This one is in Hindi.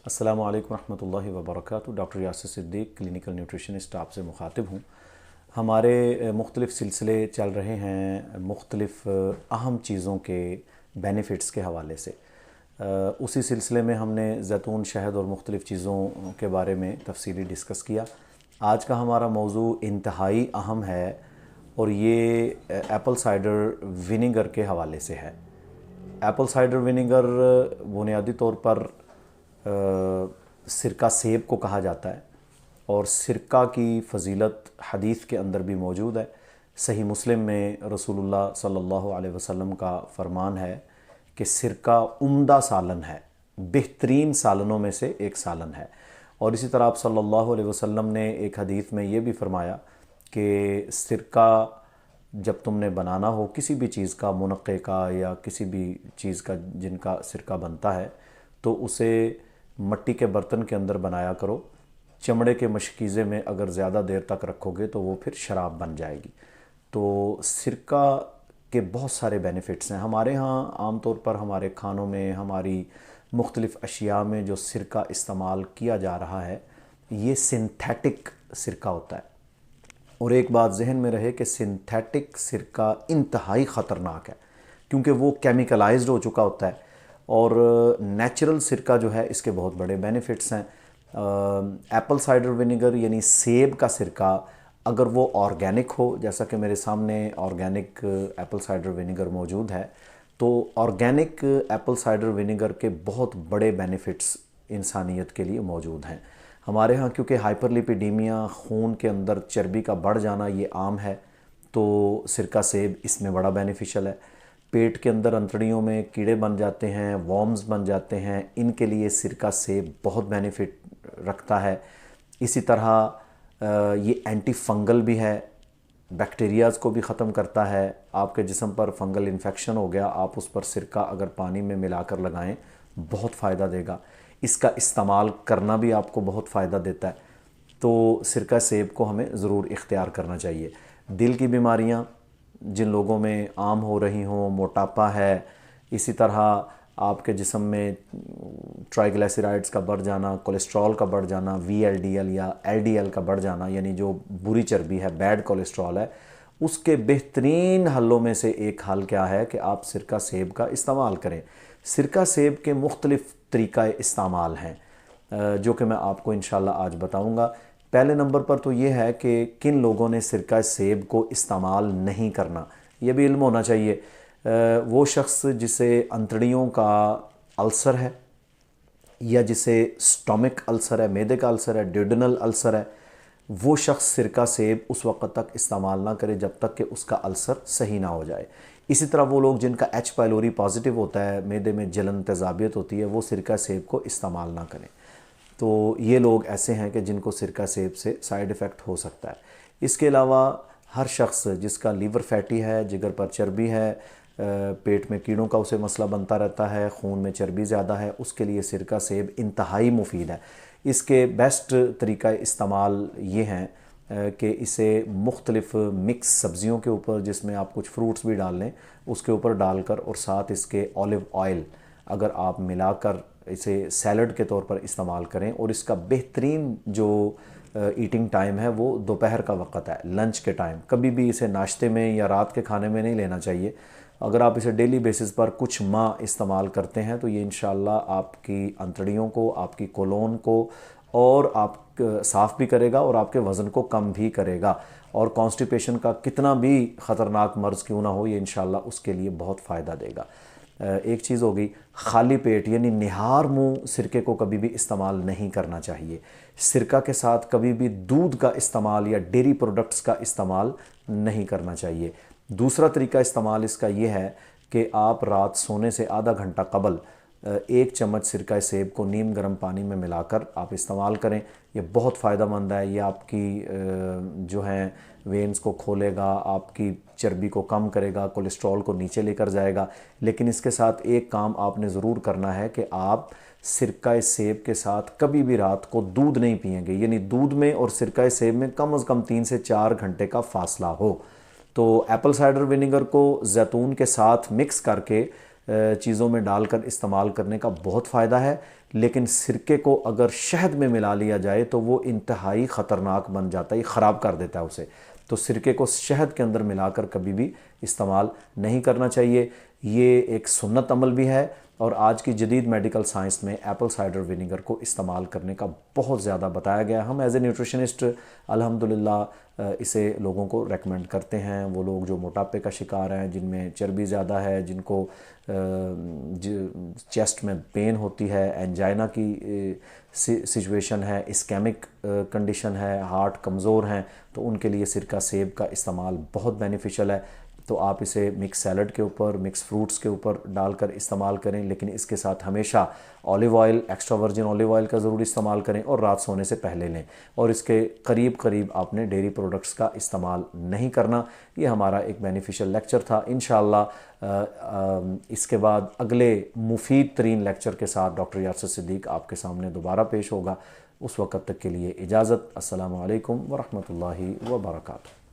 अस्सलामु अलैकुम रहमतुल्लाहि व बरकातुहू। Doctor Yasir Siddiq clinical nutritionist आपसे मुखातिब हूँ। हमारे मुख्तलिफ़ सिलसिले चल रहे हैं मुख्तलिफ़ अहम चीज़ों के बेनिफिट्स के हवाले से। उसी सिलसिले में हमने ज़ैतून, शहद और मुख्तलिफ़ चीज़ों के बारे में तफसीली डिस्कस किया। आज का हमारा मौजू इंतहाई अहम है और ये एप्पल साइडर विनेगर के हवाले से है। एप्पल साइडर विनेगर बुनियादी तौर पर सिरका सेब को कहा जाता है और सिरका की फ़जीलत हदीस के अंदर भी मौजूद है। सही मुस्लिम में रसूलुल्लाह सल्लल्लाहु अलैहि वसल्लम का फ़रमान है कि सिरका उम्दा सालन है, बेहतरीन सालनों में से एक सालन है। और इसी तरह आप सल्लल्लाहु अलैहि वसल्लम ने एक हदीस में ये भी फ़रमाया कि सिरका जब तुमने बनाना हो किसी भी चीज़ का, मुनक्के का या किसी भी चीज़ का जिनका सिरका बनता है, तो उसे मट्टी के बर्तन के अंदर बनाया करो। चमड़े के मशकीज़े में अगर ज़्यादा देर तक रखोगे तो वो फिर शराब बन जाएगी। तो सिरका के बहुत सारे बेनिफिट्स हैं। हमारे यहाँ आम तौर पर हमारे खानों में, हमारी मुख्तलिफ़ अशिया में जो सिरका इस्तेमाल किया जा रहा है, ये सिंथेटिक सिरका होता है। और एक बात जहन में रहे कि सिंथेटिक सिरका इंतहाई ख़तरनाक है क्योंकि वो केमिकलाइज्ड हो चुका होता है। और नेचुरल सिरका जो है, इसके बहुत बड़े बेनिफिट्स हैं। एप्पल साइडर विनेगर यानी सेब का सिरका अगर वो ऑर्गेनिक हो, जैसा कि मेरे सामने ऑर्गेनिक एप्पल साइडर विनेगर मौजूद है, तो ऑर्गेनिक एप्पल साइडर विनेगर के बहुत बड़े बेनिफिट्स इंसानियत के लिए मौजूद हैं। हमारे यहाँ क्योंकि हाइपरलिपिडीमिया, खून के अंदर चर्बी का बढ़ जाना ये आम है, तो सिरका सेब इसमें बड़ा बेनिफिशियल है। पेट के अंदर अंतड़ियों में कीड़े बन जाते हैं, वॉर्म्स बन जाते हैं, इनके लिए सिरका सेब बहुत बेनिफिट रखता है। इसी तरह ये एंटी फंगल भी है, बैक्टीरियाज़ को भी ख़त्म करता है। आपके जिस्म पर फंगल इन्फेक्शन हो गया, आप उस पर सिरका अगर पानी में मिलाकर लगाएं, बहुत फ़ायदा देगा। इसका इस्तेमाल करना भी आपको बहुत फ़ायदा देता है। तो सिरका सेब को हमें ज़रूर इख्तियार करना चाहिए। दिल की बीमारियां जिन लोगों में आम हो रही हों, मोटापा है, इसी तरह आपके जिस्म में ट्राइग्लिसराइड्स का बढ़ जाना, कोलेस्ट्रॉल का बढ़ जाना, VLDL या LDL का बढ़ जाना, यानी जो बुरी चर्बी है, बैड कोलेस्ट्रॉल है, उसके बेहतरीन हलों में से एक हल क्या है कि आप सिरका सेब का इस्तेमाल करें। सिरका सेब के मुख्तलिफ़ तरीक़ा इस्तेमाल हैं जो कि मैं आपको इंशाल्लाह आज बताऊंगा। पहले नंबर पर तो ये है कि किन लोगों ने सिरका सेब को इस्तेमाल नहीं करना, ये भी इल्म होना चाहिए। वो शख्स जिसे अंतड़ियों का अल्सर है या जिसे स्टोमिक अल्सर है, मैदे का अल्सर है, ड्यूडेनल अल्सर है, वो शख्स सिरका सेब उस वक्त तक इस्तेमाल ना करे जब तक कि उसका अल्सर सही ना हो जाए। इसी तरह वो लोग जिनका H पाइलोरी पॉजिटिव होता है, मैदे में जलन तेज़ाबियत होती है, वो सिरका सेब को इस्तेमाल ना करें। तो ये लोग ऐसे हैं कि जिनको सिरका सेब से साइड इफ़ेक्ट हो सकता है। इसके अलावा हर शख्स जिसका लीवर फैटी है, जिगर पर चर्बी है, पेट में कीड़ों का उसे मसला बनता रहता है, खून में चर्बी ज़्यादा है, उसके लिए सिरका सेब इंतहाई मुफीद है। इसके बेस्ट तरीक़ा इस्तेमाल ये हैं कि इसे मुख्तलिफ़ मिक्स सब्ज़ियों के ऊपर, जिसमें आप कुछ फ्रूट्स भी डाल लें, उसके ऊपर डालकर और साथ इसके ऑलिव ऑयल अगर आप मिलाकर इसे सैलड के तौर पर इस्तेमाल करें। और इसका बेहतरीन जो ईटिंग टाइम है वो दोपहर का वक़्त है, लंच के टाइम। कभी भी इसे नाश्ते में या रात के खाने में नहीं लेना चाहिए। अगर आप इसे डेली बेसिस पर कुछ माह इस्तेमाल करते हैं तो ये इंशाल्लाह आपकी अंतड़ियों को, आपकी कोलोन को और आप साफ़ भी करेगा और आपके वज़न को कम भी करेगा। और कॉन्स्टिपेशन का कितना भी ख़तरनाक मर्ज़ क्यों ना हो, ये इंशाल्लाह उसके लिए बहुत फ़ायदा देगा। एक चीज़ हो गई, खाली पेट यानी निहार मुँह सिरके को कभी भी इस्तेमाल नहीं करना चाहिए। सिरका के साथ कभी भी दूध का इस्तेमाल या डेयरी प्रोडक्ट्स का इस्तेमाल नहीं करना चाहिए। दूसरा तरीका इस्तेमाल इसका ये है कि आप रात सोने से आधा घंटा कबल 1 चम्मच सिरका सेब को नीम गर्म पानी में मिलाकर आप इस्तेमाल करें। ये बहुत फ़ायदेमंद है। ये आपकी जो है वेन्स को खोलेगा, आपकी चर्बी को कम करेगा, कोलेस्ट्रॉल को नीचे लेकर जाएगा। लेकिन इसके साथ एक काम आपने ज़रूर करना है कि आप सिरका सेब के साथ कभी भी रात को दूध नहीं पिएंगे, यानी दूध में और सिरका सेब में कम से कम 3 से 4 घंटे का फासला हो। तो एप्पल साइडर विनेगर को जैतून के साथ मिक्स करके चीज़ों में डालकर इस्तेमाल करने का बहुत फ़ायदा है, लेकिन सिरके को अगर शहद में मिला लिया जाए तो वो इंतहाई ख़तरनाक बन जाता है, ख़राब कर देता है उसे। तो सिरके को शहद के अंदर मिलाकर कभी भी इस्तेमाल नहीं करना चाहिए। ये एक सुन्नत अमल भी है और आज की जदीद मेडिकल साइंस में एप्पल साइडर विनेगर को इस्तेमाल करने का बहुत ज़्यादा बताया गया। हम एज ए न्यूट्रिशनिस्ट अल्हम्दुलिल्लाह इसे लोगों को रेकमेंड करते हैं। वो लोग जो मोटापे का शिकार हैं, जिनमें चर्बी ज़्यादा है, जिनको चेस्ट में पेन होती है, एंजाइना की सिचुएशन है, इस्केमिक कंडीशन है, हार्ट कमज़ोर हैं, तो उनके लिए सिरका सेब का इस्तेमाल बहुत बेनिफिशियल है। तो आप इसे मिक्स सैलड के ऊपर, मिक्स फ्रूट्स के ऊपर डालकर इस्तेमाल करें, लेकिन इसके साथ हमेशा olive oil, extra virgin olive oil का ज़रूर इस्तेमाल करें और रात सोने से पहले लें। और इसके करीब करीब आपने डेयरी प्रोडक्ट्स का इस्तेमाल नहीं करना। ये हमारा एक बेनिफिशियल लेक्चर था। इंशाअल्लाह इसके बाद अगले मुफीद तरीन लेक्चर के साथ डॉक्टर यासिर सिद्दीक आपके सामने दोबारा पेश होगा। उस वक़्त तक के लिए इजाज़त। अस्सलामु अलैकुम व रहमतुल्लाहि व बरकातुहू।